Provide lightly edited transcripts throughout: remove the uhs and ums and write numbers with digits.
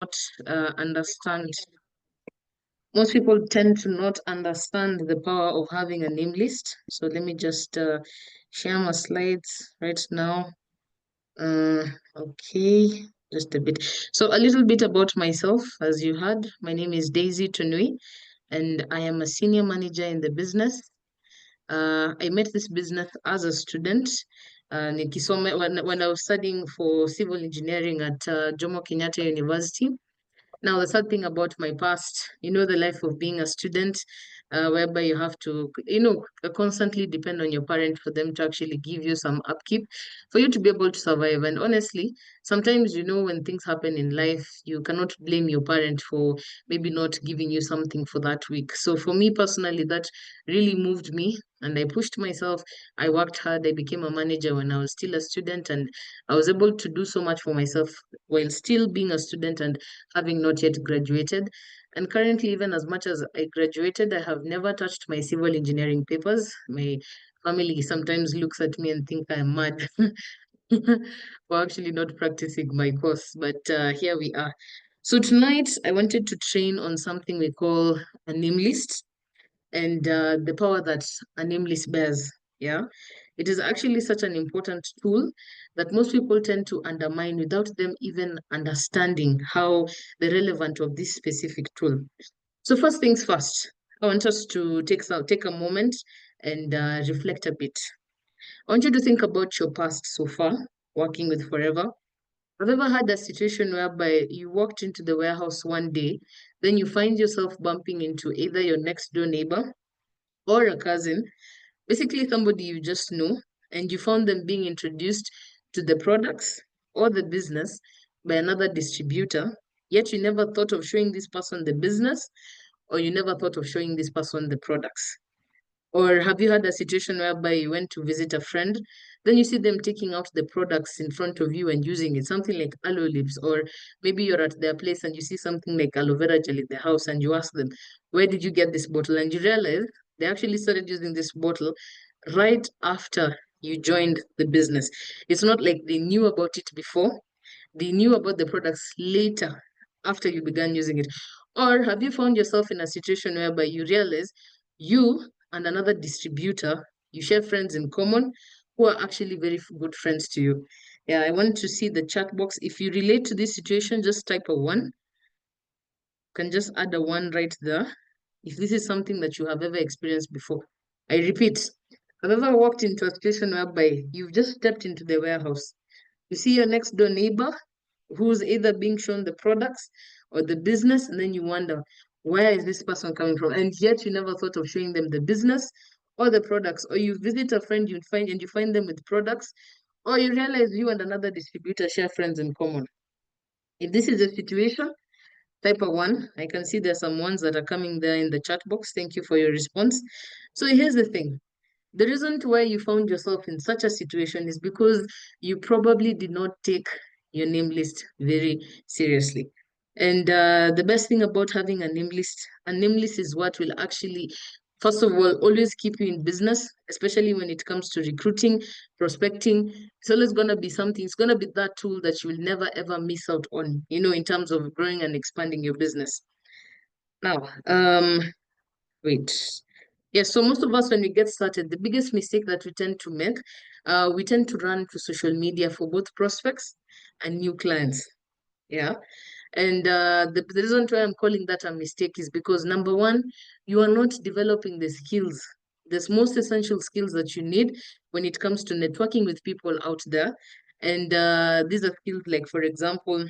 not understand. Most people tend to not understand the power of having a name list. So let me just share my slides right now. Uh, okay, just a bit. So a little bit about myself, as you heard. My name is Daisy Tonui, and I am a senior manager in the business. I met this business as a student. When I was studying for civil engineering at Jomo Kenyatta University. Now, the sad thing about my past, the life of being a student, whereby you have to, constantly depend on your parent for them to actually give you some upkeep for you to be able to survive. And honestly, sometimes, when things happen in life, you cannot blame your parent for maybe not giving you something for that week. So for me personally, that really moved me. And I pushed myself. I worked hard. I became a manager when I was still a student, and I was able to do so much for myself while still being a student and having not yet graduated. And currently, even as much as I graduated, I have never touched my civil engineering papers. My family sometimes looks at me and think I'm mad for actually not practicing my course. But here we are. So tonight, I wanted to train on something we call a name list and the power that a name list bears. Yeah. It is actually such an important tool that most people tend to undermine without them even understanding how the relevant of this specific tool. So first things first, I want us to take a moment and reflect a bit. I want you to think about your past so far, working with Forever. Have you ever had a situation whereby you walked into the warehouse one day, then you find yourself bumping into either your next door neighbor or a cousin, basically somebody you just know, and you found them being introduced to the products or the business by another distributor, yet you never thought of showing this person the business or you never thought of showing this person the products? Or have you had a situation whereby you went to visit a friend, then you see them taking out the products in front of you and using it, something like aloe lips, or maybe you're at their place and you see something like aloe vera gel in the house and you ask them, where did you get this bottle? And you realize they actually started using this bottle right after you joined the business. It's not like they knew about it before, they knew about the products later after you began using it. Or have you found yourself in a situation whereby you realize you and another distributor, you share friends in common who are actually very good friends to you? Yeah, I want to see the chat box. If you relate to this situation, just type a one. You can just add a one right there. If this is something that you have ever experienced before. I repeat, have you ever walked into a situation whereby you've just stepped into the warehouse? You see your next door neighbor who's either being shown the products or the business, and then you wonder, where is this person coming from? And yet you never thought of showing them the business or the products. Or you visit a friend you find them with products, or you realize you and another distributor share friends in common. If this is a situation, type a one. I can see there's some ones that are coming there in the chat box. Thank you for your response. So here's the thing. The reason why you found yourself in such a situation is because you probably did not take your name list very seriously. And the best thing about having a name list is what will actually, first of all, always keep you in business, especially when it comes to recruiting, prospecting. It's always going to be something, it's going to be that tool that you will never ever miss out on, in terms of growing and expanding your business. Now, wait. Yes, so most of us, when we get started, the biggest mistake that we tend to make, we tend to run to social media for both prospects and new clients. Yeah. And the reason why I'm calling that a mistake is because number one, you are not developing the skills, the most essential skills that you need when it comes to networking with people out there. And these are skills like, for example,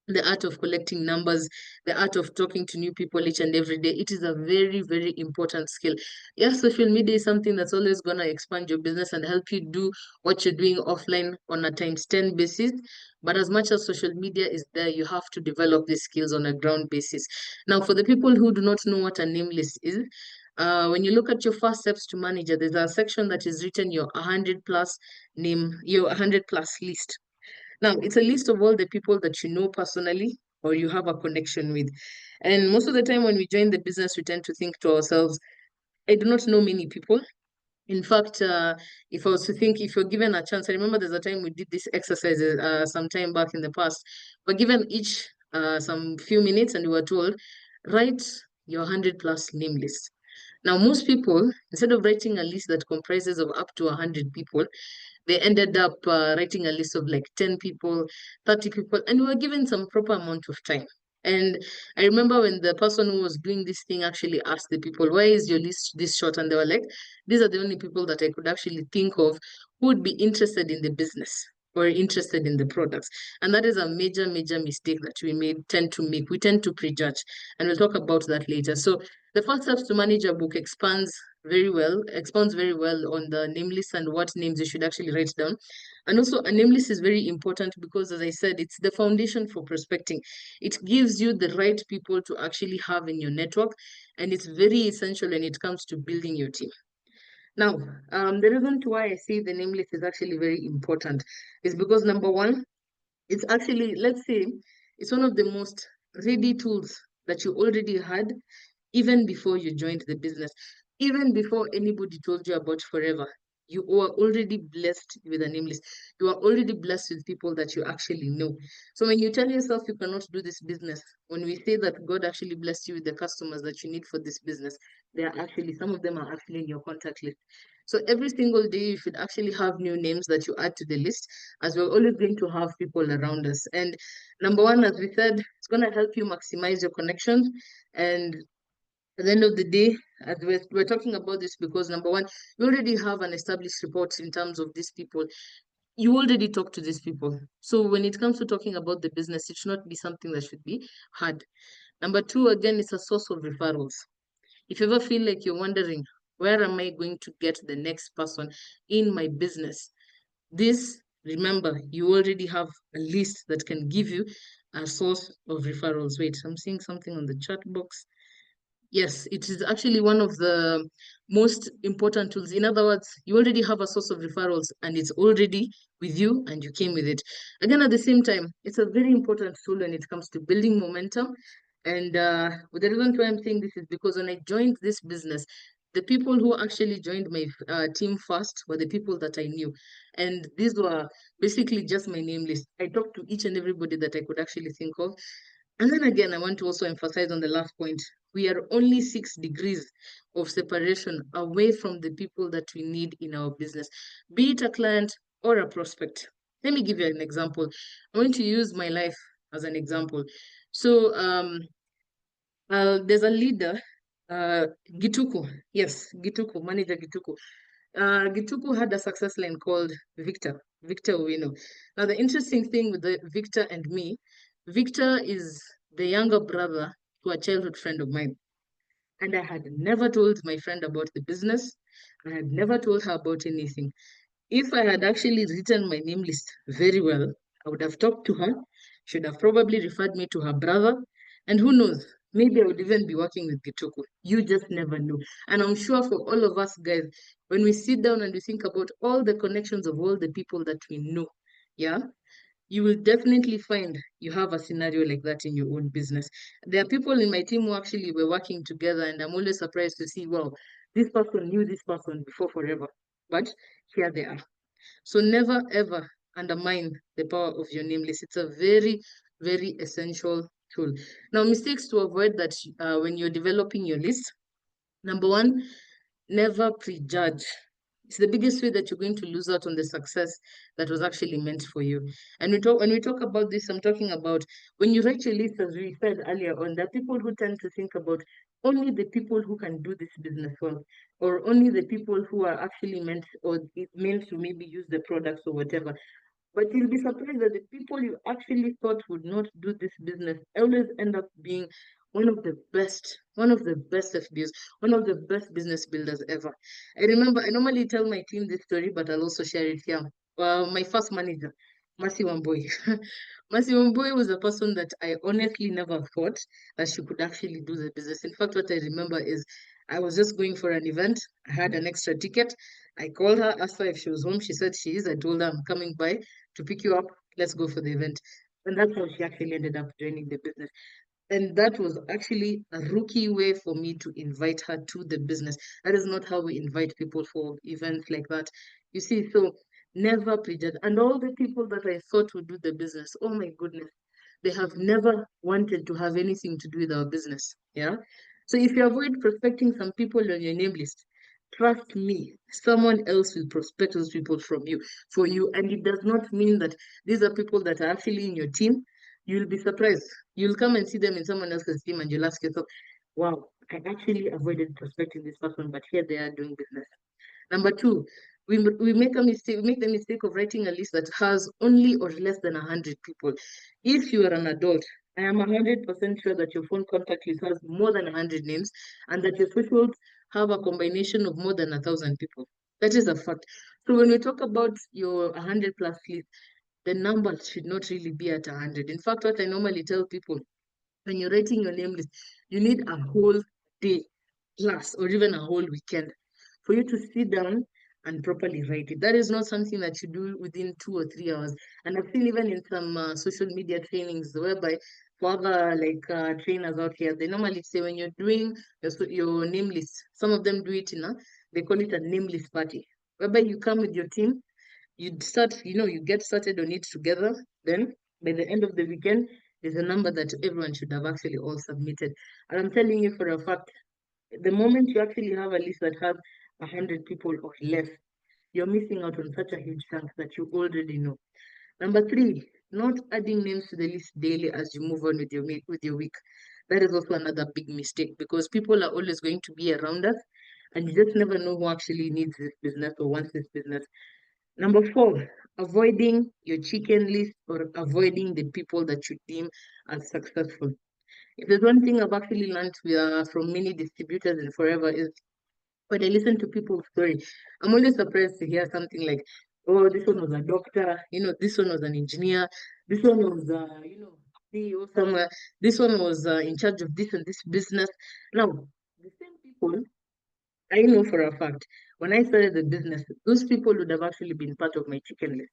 the art of collecting numbers, the art of talking to new people each and every day. It is a very, very important skill. Yes, social media is something that's always going to expand your business and help you do what you're doing offline on a times 10 basis. But as much as social media is there, you have to develop these skills on a ground basis. Now, for the people who do not know what a name list is, when you look at your first steps to manager, there's a section that is written your 100 plus your 100 plus list. Now, it's a list of all the people that you know personally or you have a connection with. And most of the time, when we join the business, we tend to think to ourselves, I do not know many people. In fact, if I was to think, if you're given a chance, I remember there's a time we did this exercise some time back in the past. We're given each some few minutes, and we were told, write your 100 plus name list. Now, most people, instead of writing a list that comprises of up to 100 people, they ended up writing a list of like 10 people, 30 people, and we were given some proper amount of time. And I remember when the person who was doing this thing actually asked the people, why is your list this short? And they were like, these are the only people that I could actually think of who would be interested in the business or interested in the products. And that is a major, major mistake that we may tend to make. We tend to prejudge, and we'll talk about that later. So the first steps to manage a book expounds very well on the name list and what names you should actually write down. And also, a name list is very important because, as I said, it's the foundation for prospecting. It gives you the right people to actually have in your network, and it's very essential when it comes to building your team. Now, the reason why I say the name list is actually very important is because number one, it's actually, let's say, it's one of the most ready tools that you already had even before you joined the business, even before anybody told you about Forever. You are already blessed with a name list. You are already blessed with people that you actually know. So when you tell yourself you cannot do this business, when we say that God actually blessed you with the customers that you need for this business, they are actually, some of them are actually in your contact list. So every single day, you should actually have new names that you add to the list, as we're always going to have people around us. And number one, as we said, it's going to help you maximize your connections. And at the end of the day, as we're talking about this because number one, you already have an established report in terms of these people. You already talk to these people. So when it comes to talking about the business, it should not be something that should be hard. Number two, again, it's a source of referrals. If you ever feel like you're wondering, where am I going to get the next person in my business? This, remember, you already have a list that can give you a source of referrals. Wait, I'm seeing something on the chat box. Yes, it is actually one of the most important tools. In other words, you already have a source of referrals and it's already with you and you came with it. Again, at the same time, it's a very important tool when it comes to building momentum. And the reason why I'm saying this is because when I joined this business, the people who actually joined my team first were the people that I knew. And these were basically just my name list. I talked to each and everybody that I could actually think of. And then again, I want to also emphasize on the last point. We are only 6 degrees of separation away from the people that we need in our business, be it a client or a prospect. Let me give you an example. I'm going to use my life as an example. So there's a leader, Gituku. Yes, Gituku, manager Gituku. Gituku had a success line called Victor Uwino. Now, the interesting thing with the Victor and me, Victor is the younger brother to a childhood friend of mine. And I had never told my friend about the business. I had never told her about anything. If I had actually written my name list very well, I would have talked to her, should have probably referred me to her brother, and who knows, maybe I would even be working with Gituku. You just never know. And I'm sure for all of us guys, when we sit down and we think about all the connections of all the people that we know, yeah, you will definitely find you have a scenario like that in your own business. There are people in my team who actually were working together, and I'm always surprised to see, well, this person knew this person before Forever, but here they are. So never ever undermine the power of your name list. It's a very, very essential tool. Now, mistakes to avoid that when you're developing your list. Number one, never prejudge. It's the biggest way that you're going to lose out on the success that was actually meant for you. And when we talk about this, I'm talking about when you write your list, as we said earlier on, there are people who tend to think about only the people who can do this business well, or only the people who are actually meant or is meant to maybe use the products or whatever. But you'll be surprised that the people you actually thought would not do this business always end up being one of the best FBs, one of the best business builders ever. I remember, I normally tell my team this story, but I'll also share it here. My first manager, Mercy Wambui. Mercy Wambui was a person that I honestly never thought that she could actually do the business. In fact, what I remember is I was just going for an event. I had an extra ticket. I called her, asked her if she was home. She said she is. I told her I'm coming by to pick you up. Let's go for the event. And that's how she actually ended up joining the business. And that was actually a rookie way for me to invite her to the business. That is not how we invite people for events like that. You see, so never prejudge. And all the people that I thought would do the business, oh my goodness, they have never wanted to have anything to do with our business. Yeah. So if you avoid prospecting some people on your name list, trust me, someone else will prospect those people from you for you. And it does not mean that these are people that are actually in your team. You'll be surprised. You'll come and see them in someone else's team and you'll ask yourself, wow, I actually avoided prospecting this person, but here they are doing business. Number two, we make a mistake. We make the mistake of writing a list that has only or less than 100 people. If you are an adult, I am 100% sure that your phone contact list has more than 100 names, and that your socials have a combination of more than 1,000 people. That is a fact. So when we talk about your 100 plus list, the number should not really be at 100. In fact, what I normally tell people, when you're writing your name list, you need a whole day plus or even a whole weekend for you to sit down and properly write it. That is not something that you do within 2 or 3 hours. And I've seen even in some social media trainings whereby for other trainers out here, they normally say when you're doing your name list, some of them do it in they call it a name list party, whereby you come with your team, you start, you get started on it together. Then by the end of the weekend, there's a number that everyone should have actually all submitted. And I'm telling you for a fact, the moment you actually have a list that has 100 people or less, you're missing out on such a huge chunk that you already know. Number three, not adding names to the list daily as you move on with your week. That is also another big mistake because people are always going to be around us, and you just never know who actually needs this business or wants this business. Number four, avoiding your chicken list or avoiding the people that you deem as successful. If there's one thing I've actually learned from many distributors and forever is when I listen to people's story, I'm always surprised to hear something like, oh, this one was a doctor, this one was an engineer, this one was, CEO somewhere, this one was in charge of this and this business. Now, the same people, I know for a fact, when I started the business, those people would have actually been part of my chicken list.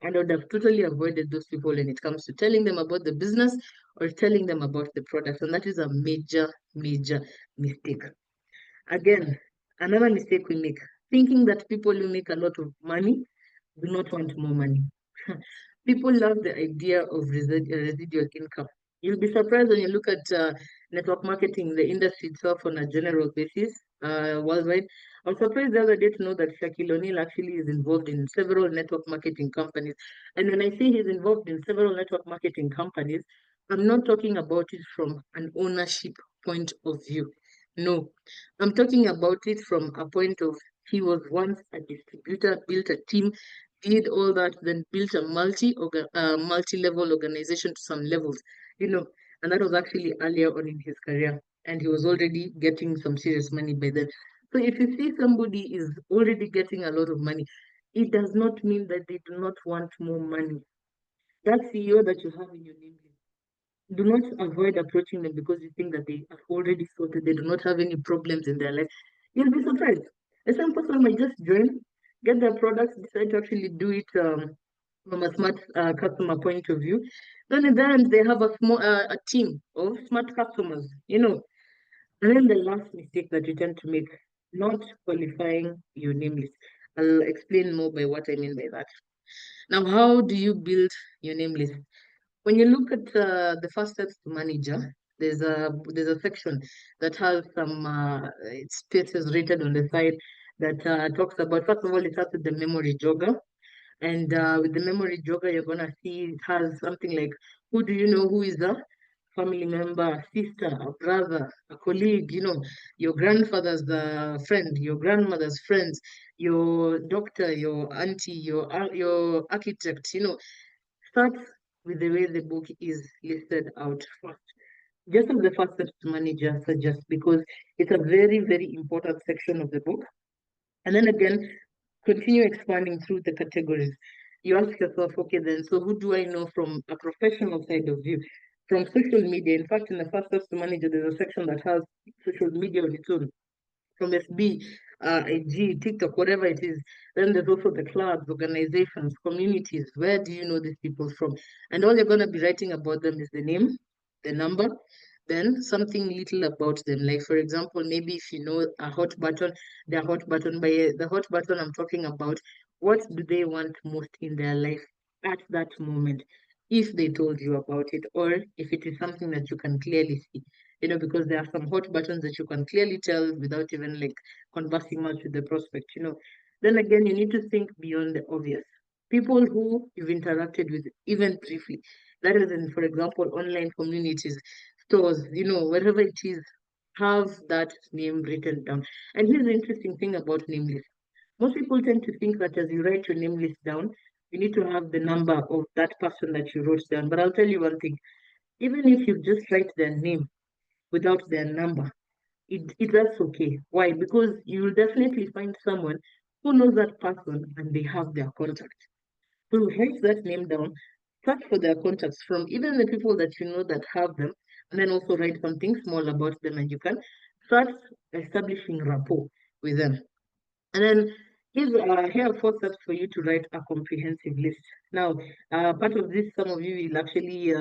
And I would have totally avoided those people when it comes to telling them about the business or telling them about the product. And that is a major, major mistake. Again, another mistake we make, thinking that people who make a lot of money do not want more money. People love the idea of residual income. You'll be surprised when you look at network marketing, the industry itself on a general basis, worldwide. I was surprised the other day to know that Shaquille O'Neal actually is involved in several network marketing companies. And when I say he's involved in several network marketing companies, I'm not talking about it from an ownership point of view. No, I'm talking about it from a point of he was once a distributor, built a team, did all that, then built a multi-level organization to some levels, you know, and that was actually earlier on in his career, and he was already getting some serious money by then. So if you see somebody is already getting a lot of money, it does not mean that they do not want more money. That CEO that you have in your name, do not avoid approaching them because you think that they are already sorted, they do not have any problems in their life. You'll be surprised. A some person might just join, get their products, decide to actually do it from a smart customer point of view. Then in the end, they have a team of smart customers, And then the last mistake that you tend to make, not qualifying your name list. I'll explain more by what I mean by that. Now, how do you build your name list? When you look at the first steps to manager, there's a section that has some spaces written on the side that talks about. First of all, it starts with the memory jogger, and with the memory jogger, you're gonna see it has something like, who do you know who is a family member, a sister, a brother, a colleague, your grandfather's friend, your grandmother's friends, your doctor, your auntie, your architect, start with the way the book is listed out first. Just as the first steps manager suggests, because it's a very, very important section of the book. And then again, continue expanding through the categories. You ask yourself, okay, then, so who do I know from a professional side of view? From social media. In fact, in the first steps to manager, there's a section that has social media on its own from FB, IG, TikTok, whatever it is. Then there's also the clubs, organizations, communities. Where do you know these people from? And all you're going to be writing about them is the name, the number, then something little about them. Like, for example, maybe if you know a hot button, their hot button. By the hot button, I'm talking about what do they want most in their life at that moment. if they told you about it, or if it is something that you can clearly see, because there are some hot buttons that you can clearly tell without even like conversing much with the prospect. Then again, you need to think beyond the obvious. People who you've interacted with, even briefly, that is in, for example, online communities, stores, wherever it is, have that name written down. And here's the interesting thing about name lists. Most people tend to think that as you write your name list down, you need to have the number of that person that you wrote down. But I'll tell you one thing, even if you just write their name without their number, that's okay. Why? Because you will definitely find someone who knows that person and they have their contact. So write that name down, search for their contacts from even the people that you know that have them, and then also write something small about them, and you can start establishing rapport with them. And then here are 4 steps for you to write a comprehensive list. Now, part of this, some of you will actually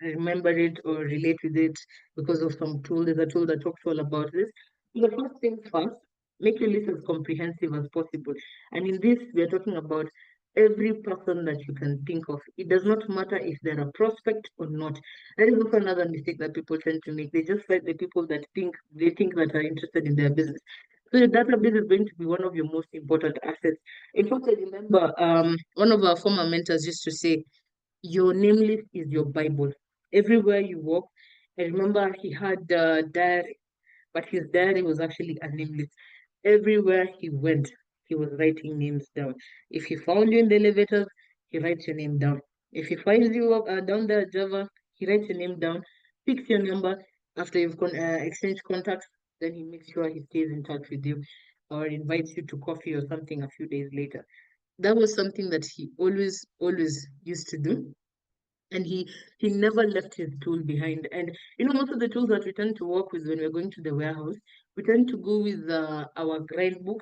remember it or relate with it because of some tool. There's a tool that talks all about this. So the first thing first, make your list as comprehensive as possible. And in this, we are talking about every person that you can think of. It does not matter if they're a prospect or not. That is also another mistake that people tend to make. They just write the people that they think that are interested in their business. So your database is going to be one of your most important assets. In fact, I remember one of our former mentors used to say, your name list is your Bible. Everywhere you walk, I remember he had a diary, but his diary was actually a name list. Everywhere he went, he was writing names down. If he found you in the elevators, he writes your name down. If he finds you down there at Java, he writes your name down, picks your number. After you've exchanged contacts, then he makes sure he stays in touch with you or invites you to coffee or something a few days later. That was something that he always, always used to do, and he never left his tool behind. And most of the tools that we tend to work with when we're going to the warehouse, we tend to go with our grind book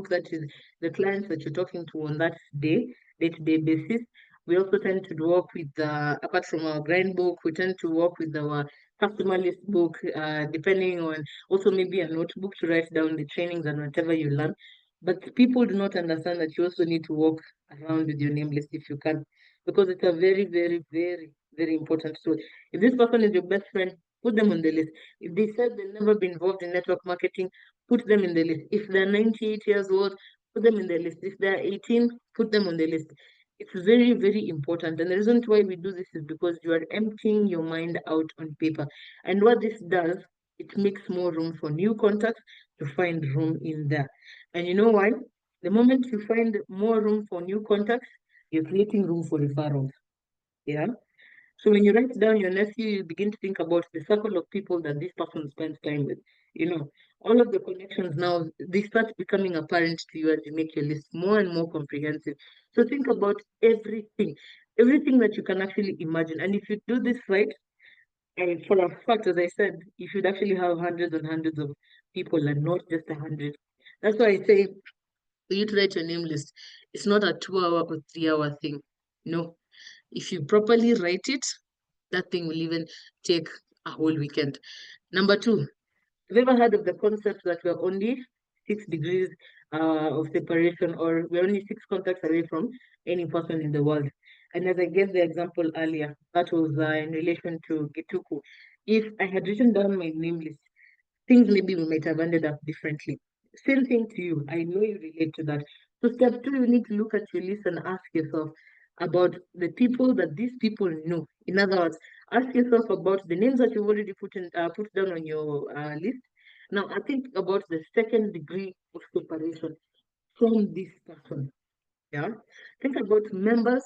that is the clients that you're talking to on that day-to-day basis. We also tend to work with apart from our grind book, we tend to work with our customer list book, depending on also maybe a notebook to write down the trainings and whatever you learn. But people do not understand that you also need to walk around with your name list if you can, because it's a very, very, very, very important tool. If this person is your best friend, put them on the list. If they said they've never been involved in network marketing, put them in the list. If they're 98 years old, put them in the list. If they're 18, put them on the list. It's very, very important. And the reason why we do this is because you are emptying your mind out on paper. And what this does, it makes more room for new contacts to find room in there. And you know why? The moment you find more room for new contacts, you're creating room for referrals. Yeah. So when you write down your nephew, you begin to think about the circle of people that this person spends time with. All of the connections now, they start becoming apparent to you as you make your list more and more comprehensive. So think about everything that you can actually imagine. And if you do this right, and for a fact, as I said, you should actually have hundreds and hundreds of people and not just 100. That's why I say for you to write your name list, it's not a 2 hour or 3 hour thing. No, if you properly write it, that thing will even take a whole weekend. Number two, have you ever heard of the concept that we're only 6 degrees of separation, or we're only 6 contacts away from any person in the world? And as I gave the example earlier, that was in relation to Gituku. If I had written down my name list, things maybe we might have ended up differently. Same thing to you. I know you relate to that. So step two, you need to look at your list and ask yourself about the people that these people know. In other words, ask yourself about the names that you've already put down on your list. Now, I think about the second degree of separation from this person. Yeah. Think about members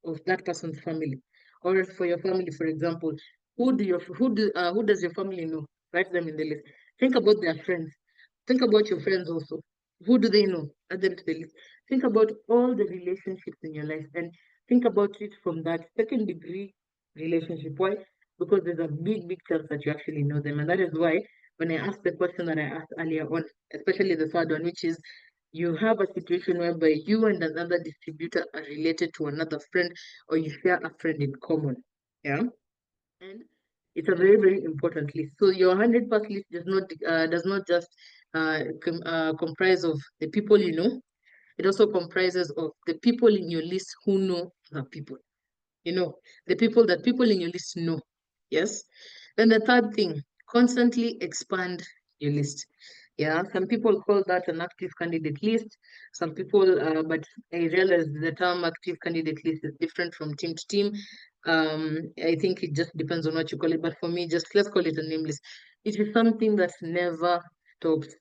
of that person's family. Or for your family, for example, who does your family know? Write them in the list. Think about their friends. Think about your friends also. Who do they know? Add them to the list. Think about all the relationships in your life and think about it from that second degree relationship. Why? Because there's a big, big chance that you actually know them. And that is why when I asked the question that I asked earlier on, especially the third one, which is you have a situation whereby you and another distributor are related to another friend or you share a friend in common. Yeah. And it's a very, very important list. So your 100 plus list does not just comprise of the people you know. It also comprises of the people in your list who know the people. You know, the people that people in your list know. Yes. Then the third thing, constantly expand your list. Yeah, some people call that an active candidate list. Some people, but I realize the term active candidate list is different from team to team. I think it just depends on what you call it. But for me, just let's call it a name list. It is something that never stops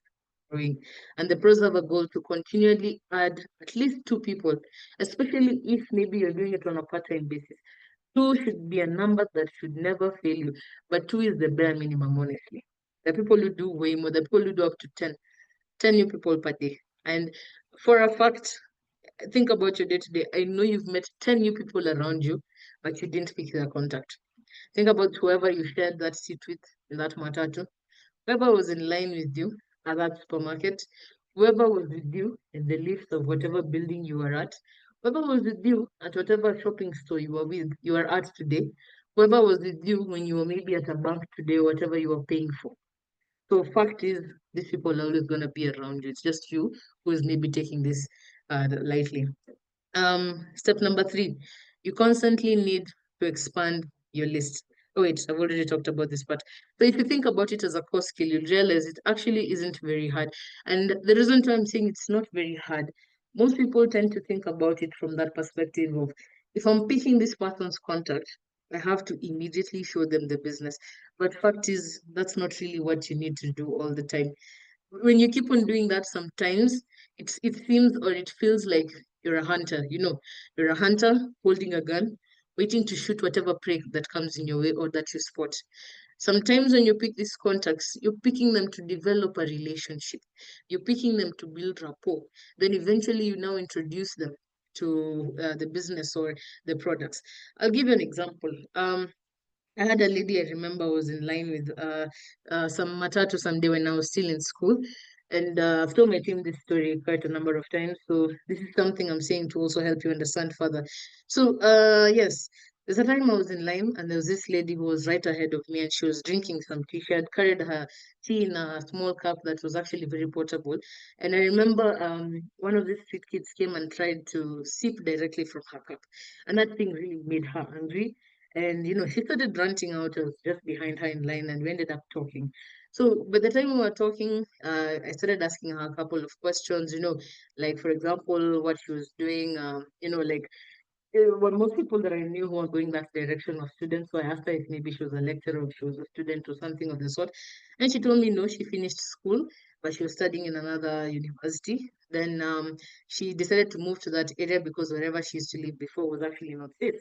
growing. And the pros have a goal to continually add at least two people, especially if maybe you're doing it on a part-time basis. Two should be a number that should never fail you, but two is the bare minimum, honestly. The people who do way more, the people who do up to 10 new people per day. And for a fact, think about your day to day. I know you've met 10 new people around you, but you didn't pick their contact. Think about whoever you shared that seat with in that matatu, whoever was in line with you at that supermarket, whoever was with you in the lift of whatever building you were at, whoever was with you at whatever shopping store you are at today, whoever was with you when you were maybe at a bank today, whatever you were paying for. So fact is, these people are always gonna be around you. It's just you who is maybe taking this lightly. Step number three, you constantly need to expand your list. Oh, wait, I've already talked about this part. So if you think about it as a core skill, you'll realize it actually isn't very hard. And the reason why I'm saying it's not very hard, most people tend to think about it from that perspective of if I'm picking this person's contact, I have to immediately show them the business. But fact is, that's not really what you need to do all the time. When you keep on doing that, sometimes it seems or it feels like you're a hunter. You know, you're a hunter holding a gun, waiting to shoot whatever prey that comes in your way or that you spot. Sometimes when you pick these contacts, you're picking them to develop a relationship. You're picking them to build rapport. Then eventually you now introduce them to the business or the products. I'll give you an example. I had a lady I remember was in line with some matatu someday when I was still in school. And I've told my team this story quite a number of times. So this is something I'm saying to also help you understand further. So yes, there's a time I was in line and there was this lady who was right ahead of me and she was drinking some tea. She had carried her tea in a small cup that was actually very portable. And I remember one of these street kids came and tried to sip directly from her cup. And that thing really made her angry. And she started ranting out. I was just behind her in line, and we ended up talking. So by the time we were talking, I started asking her a couple of questions. Like for example, what she was doing. Like well, most people that I knew who were going that direction were students. So I asked her if maybe she was a lecturer or she was a student or something of the sort. And she told me no, she finished school, but she was studying in another university. Then she decided to move to that area because wherever she used to live before was actually not safe.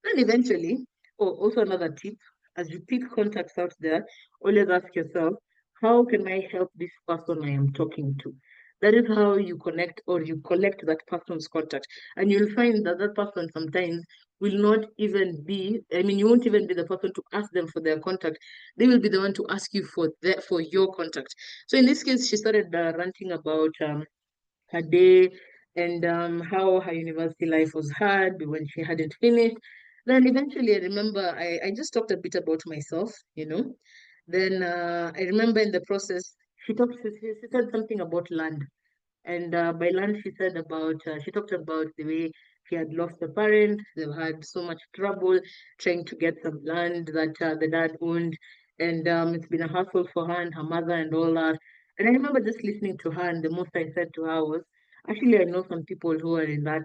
And eventually, oh, also another tip, as you pick contacts out there, always ask yourself, how can I help this person I am talking to? That is how you connect or you collect that person's contact. And you'll find that that person sometimes will not even be, I mean, you won't even be the person to ask them for their contact. They will be the one to ask you for your contact. So in this case, she started ranting about her day and how her university life was hard when she hadn't finished. Then eventually, I remember I just talked a bit about myself. Then I remember in the process, she said something about land. And by land, she talked about the way she had lost a parent. They've had so much trouble trying to get some land that the dad owned. And it's been a hassle for her and her mother and all that. And I remember just listening to her, and the most I said to her was, actually, I know some people who are in that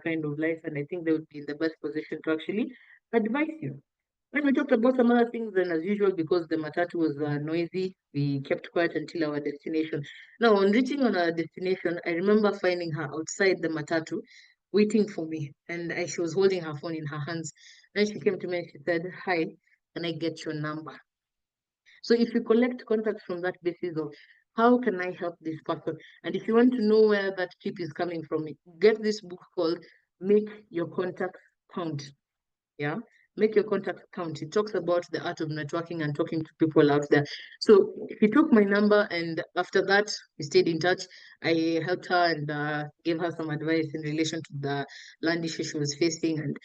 kind of life, and I think they would be in the best position to actually advise you. When we talked about some other things, then as usual, because the matatu was noisy, we kept quiet until our destination. Now, on reaching on our destination, I remember finding her outside the matatu, waiting for me, and she was holding her phone in her hands. Then she came to me and she said, "Hi, can I get your number?" So if you collect contacts from that basis of how can I help this person, and if you want to know where that tip is coming from, get this book called "Make Your Contacts Count." Yeah, make your contact count. It talks about the art of networking and talking to people out there. So he took my number, and after that we stayed in touch. I helped her and gave her some advice in relation to the land issue she was facing. And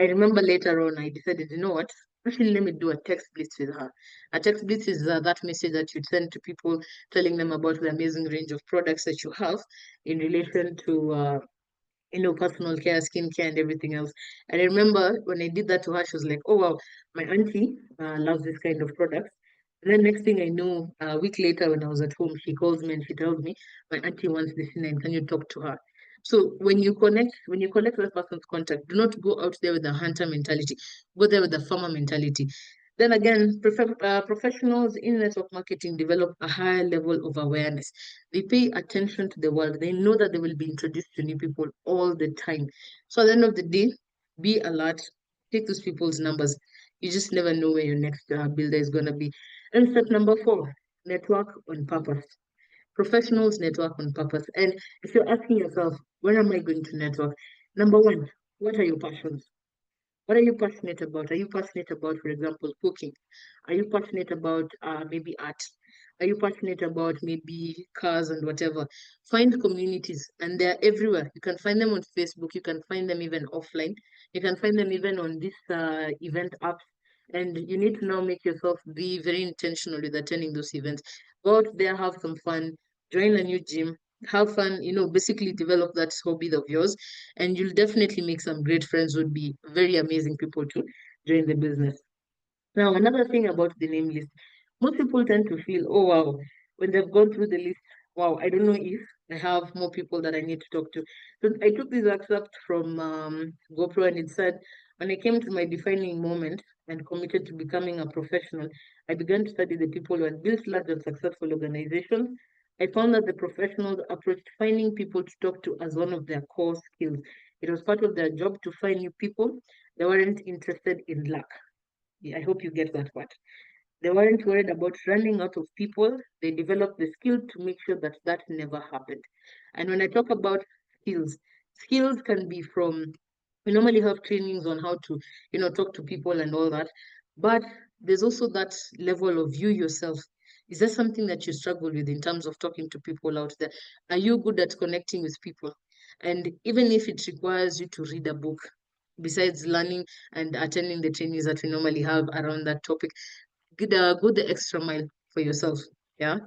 I remember later on I decided, you know what, actually let me do a text blitz with her. A text blitz is that message that you send to people telling them about the amazing range of products that you have in relation to personal care, skincare, and everything else. And I remember when I did that to her, she was like, "Oh wow, my auntie loves this kind of products." And then next thing I know, a week later when I was at home, she calls me and she tells me, "My auntie wants this thing, and can you talk to her?" So when you collect that person's contact, do not go out there with a hunter mentality. Go there with a farmer mentality. Then again, professionals in network marketing develop a higher level of awareness. They pay attention to the world. They know that they will be introduced to new people all the time. So at the end of the day, be alert. Take those people's numbers. You just never know where your next builder is going to be. And step number 4, network on purpose. Professionals network on purpose. And if you're asking yourself, where am I going to network? Number 1, what are your passions? What are you passionate about? Are you passionate about, for example, cooking? Are you passionate about maybe art? Are you passionate about maybe cars and whatever? Find communities, and they're everywhere. You can find them on Facebook. You can find them even offline. You can find them even on this event apps. And you need to now make yourself be very intentional with attending those events. Go out there, have some fun, join a new gym, have fun, basically develop that hobby of yours, and you'll definitely make some great friends who would be very amazing people to join the business. Now, another thing about the name list, most people tend to feel, oh wow, when they've gone through the list, wow, I don't know if I have more people that I need to talk to. So I took this excerpt from GoPro, and it said, when I came to my defining moment and committed to becoming a professional, I began to study the people who had built large and successful organizations. I found that the professionals approached finding people to talk to as one of their core skills. It was part of their job to find new people. They weren't interested in luck. Yeah, I hope you get that part. They weren't worried about running out of people. They developed the skill to make sure that that never happened. And when I talk about skills, skills can be from, we normally have trainings on how to, talk to people and all that. But there's also that level of you yourself. Is there something that you struggle with in terms of talking to people out there? Are you good at connecting with people? And even if it requires you to read a book, besides learning and attending the trainings that we normally have around that topic, go the extra mile for yourself. Yeah.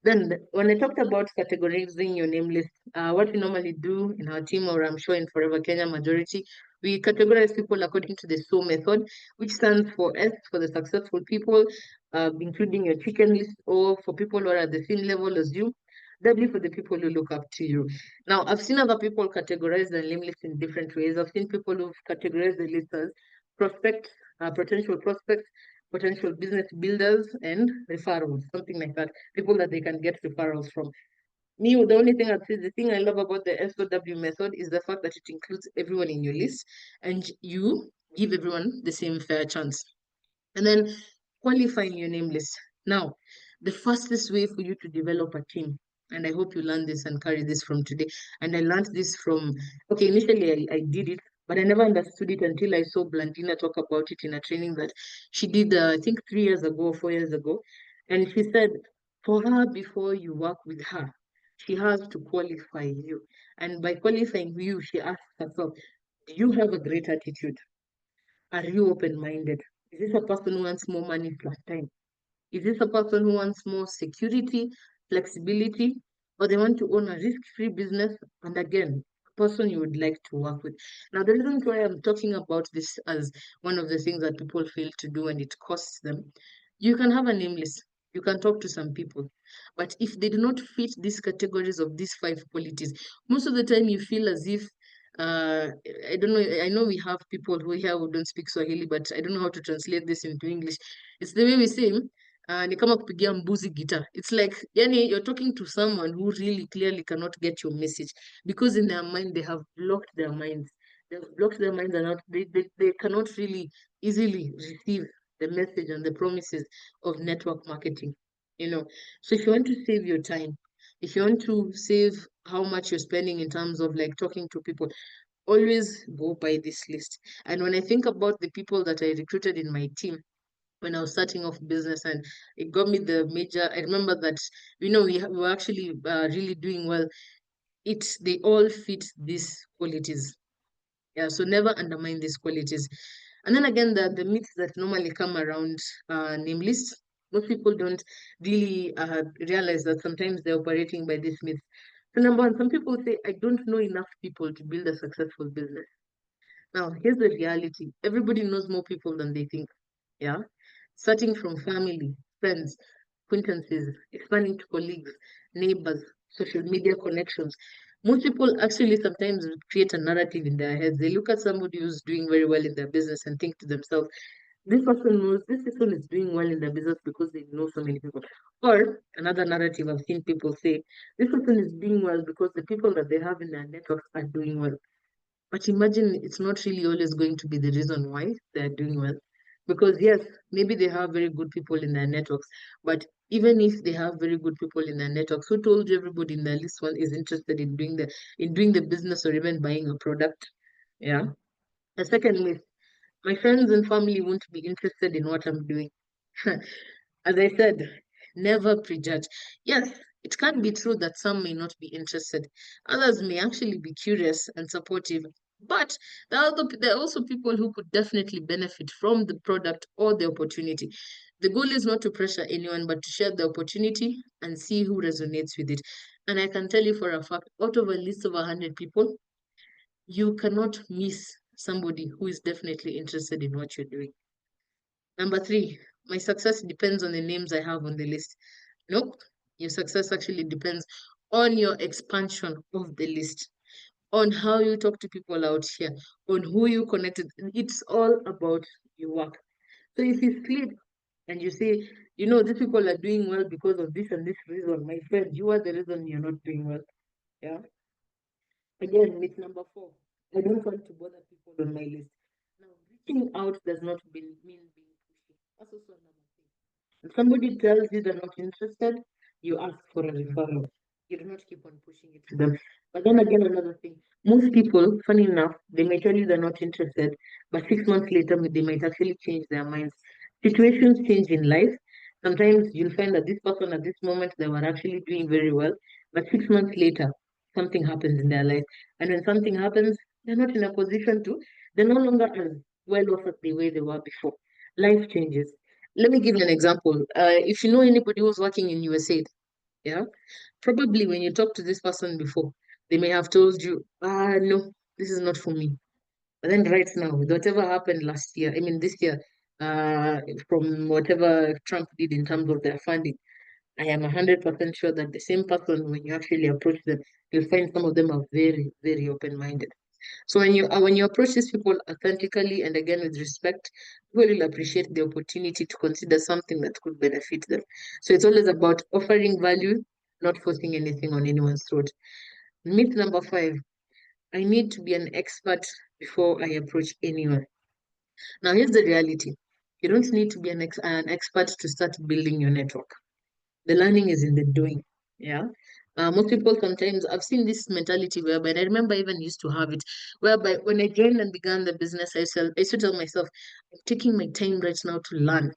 Then when I talked about categorizing your name list, what we normally do in our team, or I'm sure in Forever Kenya majority, we categorize people according to the SO method, which stands for S for the successful people, including your chicken list, or for people who are at the same level as you, W for the people who look up to you. Now, I've seen other people categorize the name list in different ways. I've seen people who've categorized the list as prospects, potential prospects, potential business builders, and referrals, something like that. People that they can get referrals from. Me, the only thing I'd say, the thing I love about the SOW method is the fact that it includes everyone in your list and you give everyone the same fair chance. And then qualifying your name list. Now, the fastest way for you to develop a team, and I hope you learn this and carry this from today. And I learned this from, okay, initially I did it, but I never understood it until I saw Blandina talk about it in a training that she did, I think 3 years ago or 4 years ago. And she said, for her, before you work with her, she has to qualify you. And by qualifying you, she asks herself, do you have a great attitude? Are you open-minded? Is this a person who wants more money plus time? Is this a person who wants more security, flexibility, or they want to own a risk-free business? And again, a person you would like to work with. Now, the reason why I'm talking about this as one of the things that people fail to do and it costs them, you can have a name list. You can talk to some people. But if they do not fit these categories of these 5 qualities, most of the time you feel as if uh I don't know, I know we have people who here who don't speak Swahili, but I don't know how to translate this into English. It's the way we say ni kama kupigia mbuzi guitar. It's like, yani, you're talking to someone who really clearly cannot get your message because in their mind they have blocked their minds. They've blocked their minds and not, they cannot really easily receive the message and the promises of network marketing. So if you want to save your time, if you want to save how much you're spending in terms of like talking to people, always go by this list. And when I think about the people that I recruited in my team when I was starting off business, and it got me the major, I remember that, we were actually really doing well. They all fit these qualities. Yeah, so never undermine these qualities. And then again, the myths that normally come around name lists, most people don't really realize that sometimes they're operating by these myths. So number one, some people say, I don't know enough people to build a successful business. Now, here's the reality. Everybody knows more people than they think. Yeah. Starting from family, friends, acquaintances, expanding to colleagues, neighbors, social media connections. Most people actually sometimes create a narrative in their heads. They look at somebody who's doing very well in their business and think to themselves, this person is doing well in their business because they know so many people. Or another narrative I've seen people say, this person is doing well because the people that they have in their networks are doing well. But imagine it's not really always going to be the reason why they're doing well. Because yes, maybe they have very good people in their networks, but even if they have very good people in their networks, who told you everybody in their list one is interested in doing the business or even buying a product? Yeah. The second myth, my friends and family won't be interested in what I'm doing. As I said, never prejudge. Yes, it can be true that some may not be interested. Others may actually be curious and supportive. But there are also people who could definitely benefit from the product or the opportunity. The goal is not to pressure anyone, but to share the opportunity and see who resonates with it. And I can tell you for a fact, out of a list of 100 people, you cannot miss somebody who is definitely interested in what you're doing. Number three, my success depends on the names I have on the list. Nope, your success actually depends on your expansion of the list, on how you talk to people out here, on who you connected. It's all about your work. So if you sleep and you say, these people are doing well because of this and this reason, my friend, you are the reason you're not doing well. Yeah. Again, myth number four. I don't want to bother people on my list. Now, reaching out does not mean being pushy. That's also another thing. If somebody tells you they're not interested, you ask for a referral. You do not keep on pushing it to them. But then again, another thing. Most people, funny enough, they may tell you they're not interested, but 6 months later, they might actually change their minds. Situations change in life. Sometimes you'll find that this person at this moment, they were actually doing very well, but 6 months later, something happens in their life. And when something happens, they're not in a position to, they're no longer as well off as the way they were before. Life changes. Let me give you an example. If you know anybody who's working in USA, yeah, probably when you talk to this person before, they may have told you, no, this is not for me. But then right now, with whatever happened last year, I mean this year, uh, from whatever Trump did in terms of their funding, I am 100% sure that the same person, when you actually approach them, you'll find some of them are very, very open-minded. So when you approach these people authentically and again with respect, people will appreciate the opportunity to consider something that could benefit them. So it's always about offering value, not forcing anything on anyone's throat. Myth number five, I need to be an expert before I approach anyone. Now here's the reality. You don't need to be an expert to start building your network. The learning is in the doing. Yeah. Most people sometimes, I've seen this mentality whereby, and I remember I even used to have it, whereby when I joined and began the business, I used to tell myself, I'm taking my time right now to learn.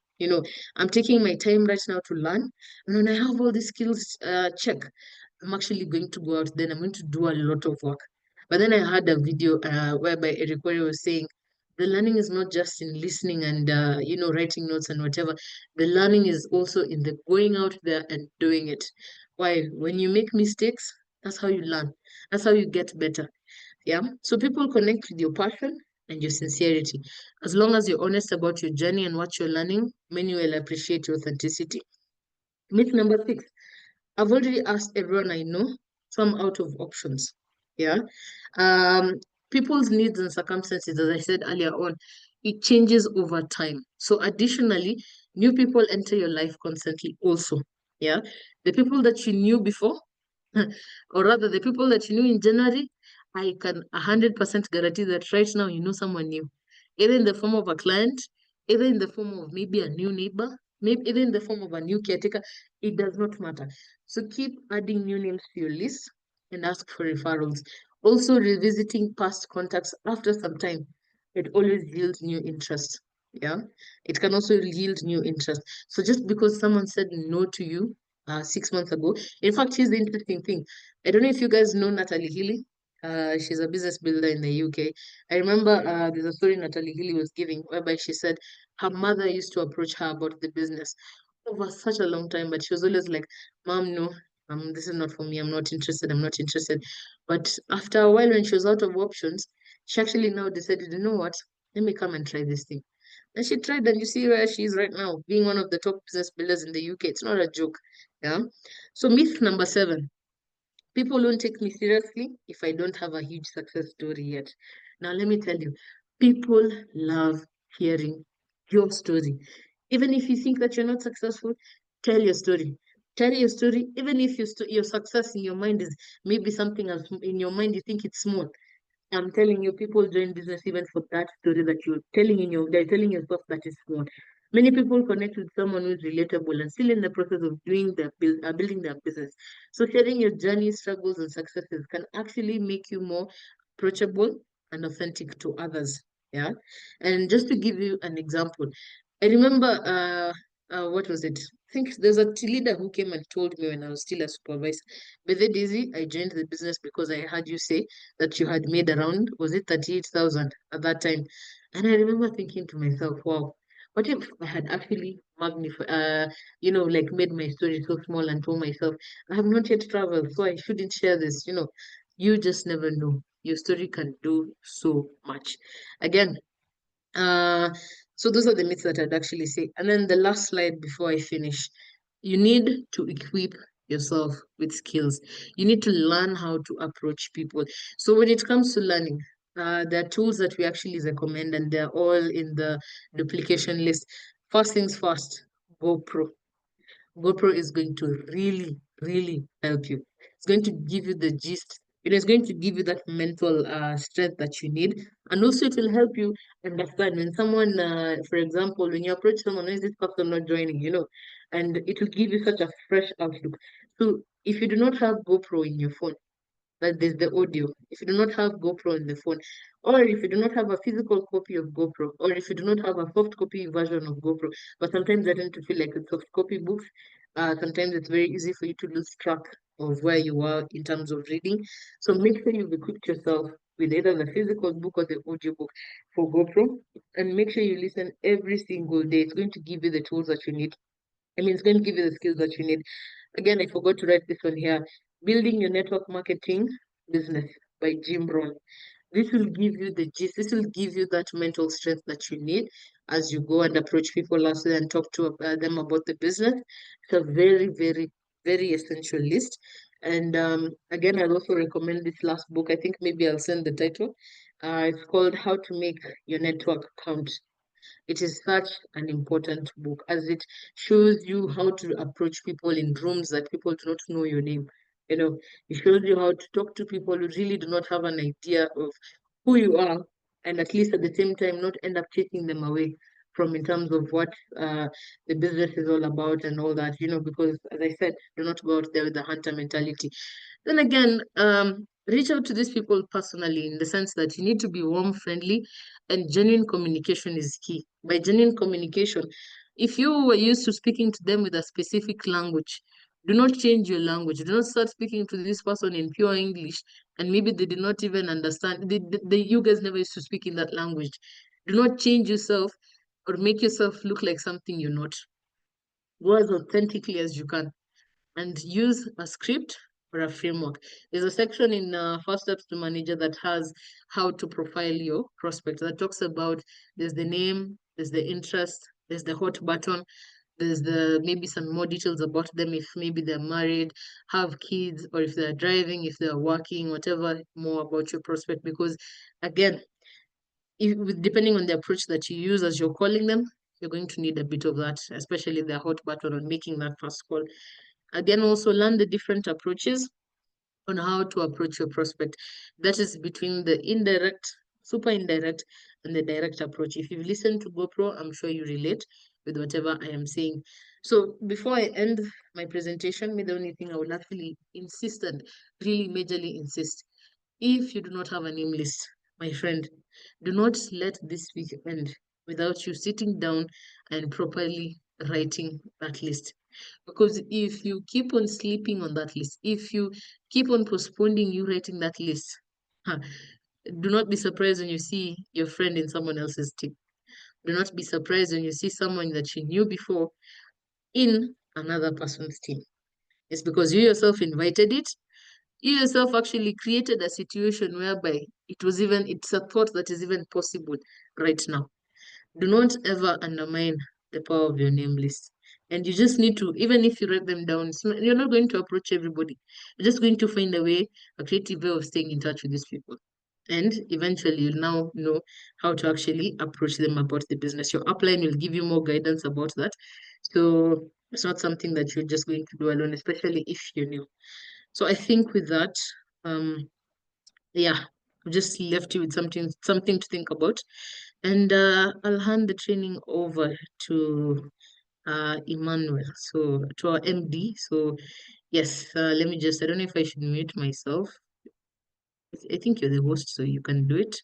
I'm taking my time right now to learn. And when I have all these skills, check, I'm actually going to go out, then I'm going to do a lot of work. But then I had a video whereby Eric Worre was saying, the learning is not just in listening and writing notes and whatever. The learning is also in the going out there and doing it. Why? When you make mistakes, that's how you learn. That's how you get better. Yeah. So people connect with your passion and your sincerity. As long as you're honest about your journey and what you're learning, many will appreciate your authenticity. Myth number six. I've already asked everyone I know, so I'm out of options. Yeah. Um, People's needs and circumstances, as I said earlier on, it changes over time. So additionally, new people enter your life constantly also. Yeah. The people that you knew before, or rather the people that you knew in January, I can 100% guarantee that right now you know someone new, either in the form of a client, either in the form of maybe a new neighbor, maybe either in the form of a new caretaker. It does not matter. So keep adding new names to your list and ask for referrals. Also, revisiting past contacts after some time, it always yields new interest. Yeah, it can also yield new interest. So just because someone said no to you 6 months ago, in fact, here's the interesting thing. I don't know if you guys know Natalie Healy. She's a business builder in the UK. I remember there's a story Natalie Healy was giving whereby she said her mother used to approach her about the business over such a long time, but she was always like, Mom, no, This is not for me. I'm not interested. I'm not interested. But after a while, when she was out of options, she actually now decided, you know what? Let me come and try this thing. And she tried, and you see where she is right now, being one of the top business builders in the UK. It's not a joke. Yeah. So myth number 7. People won't take me seriously if I don't have a huge success story yet. Now, let me tell you, people love hearing your story. Even if you think that you're not successful, tell your story. Tell your story, even if your success in your mind is maybe something else in your mind, you think it's small. I'm telling you, people join business even for that story that they're telling yourself that is small. Many people connect with someone who's relatable and still in the process of building their business. So sharing your journey, struggles, and successes can actually make you more approachable and authentic to others. Yeah. And just to give you an example, I remember what was it? I think there's a team leader who came and told me when I was still a supervisor. But then Daisy, I joined the business because I heard you say that you had made around, was it 38,000 at that time? And I remember thinking to myself, wow, what if I had actually magnified, like made my story so small and told myself, I have not yet traveled, so I shouldn't share this. You just never know. Your story can do so much. Again, uh, so those are the myths that I'd actually say. And then the last slide before I finish, you need to equip yourself with skills. You need to learn how to approach people. So when it comes to learning, there are tools that we actually recommend, and they're all in the duplication list. First things first, GoPro. GoPro is going to really, really help you. It's going to give you the gist. It is going to give you that mental strength that you need. And also it will help you understand when someone, for example, when you approach someone, why is this person not joining, and it will give you such a fresh outlook. So if you do not have GoPro in your phone, that there's the audio. If you do not have GoPro in the phone, or if you do not have a physical copy of GoPro, or if you do not have a soft copy version of GoPro, but sometimes I tend to feel like the soft copy books, sometimes it's very easy for you to lose track of where you are in terms of reading. So make sure you've equipped yourself with either the physical book or the audio book for GoPro, and make sure you listen every single day. It's going to give you the tools that you need. It's going to give you the skills that you need. Again, I forgot to write this one here. Building Your Network Marketing Business by Jim Brown. This will give you the gist. This will give you that mental strength that you need as you go and approach people last and talk to them about the business. It's a very, very, very essential list. And again, I'll also recommend this last book. I think maybe I'll send the title. It's called How to Make Your Network Count. It is such an important book as it shows you how to approach people in rooms that people do not know your name. It shows you how to talk to people who really do not have an idea of who you are, and at least at the same time not end up chasing them away from in terms of what the business is all about and all that, because as I said, do not go out there with the hunter mentality. Then again, reach out to these people personally in the sense that you need to be warm, friendly, and genuine communication is key. By genuine communication, if you were used to speaking to them with a specific language, do not change your language. Do not start speaking to this person in pure English, and maybe they did not even understand. You guys never used to speak in that language. Do not change yourself or make yourself look like something you're not. Go as authentically as you can and use a script or a framework. There's a section in First Steps to Manager that has how to profile your prospect. That talks about there's the name, there's the interest, there's the hot button, there's the maybe some more details about them if maybe they're married, have kids, or if they're driving, if they're working, whatever more about your prospect. Because again, depending on the approach that you use as you're calling them, you're going to need a bit of that, especially the hot button on making that first call. Again, also learn the different approaches on how to approach your prospect. That is between the indirect, super indirect, and the direct approach. If you've listened to GoPro, I'm sure you relate with whatever I am saying. So before I end my presentation, the only thing I would actually insist and really majorly insist, if you do not have a name list, my friend, do not let this week end without you sitting down and properly writing that list. Because if you keep on sleeping on that list, if you keep on postponing you writing that list, huh, do not be surprised when you see your friend in someone else's team. Do not be surprised when you see someone that you knew before in another person's team. It's because you yourself invited it. You yourself actually created a situation whereby it's a thought that is even possible right now. Do not ever undermine the power of your name list. And you just need to, even if you write them down, you're not going to approach everybody. You're just going to find a creative way of staying in touch with these people. And eventually, you'll now know how to actually approach them about the business. Your upline will give you more guidance about that. So it's not something that you're just going to do alone, especially if you're new. So I think with that, um, yeah, I've just left you with something to think about. And I'll hand the training over to Emmanuel, so to our MD. So yes, let me just, I don't know if I should mute myself. I think you're the host, so you can do it.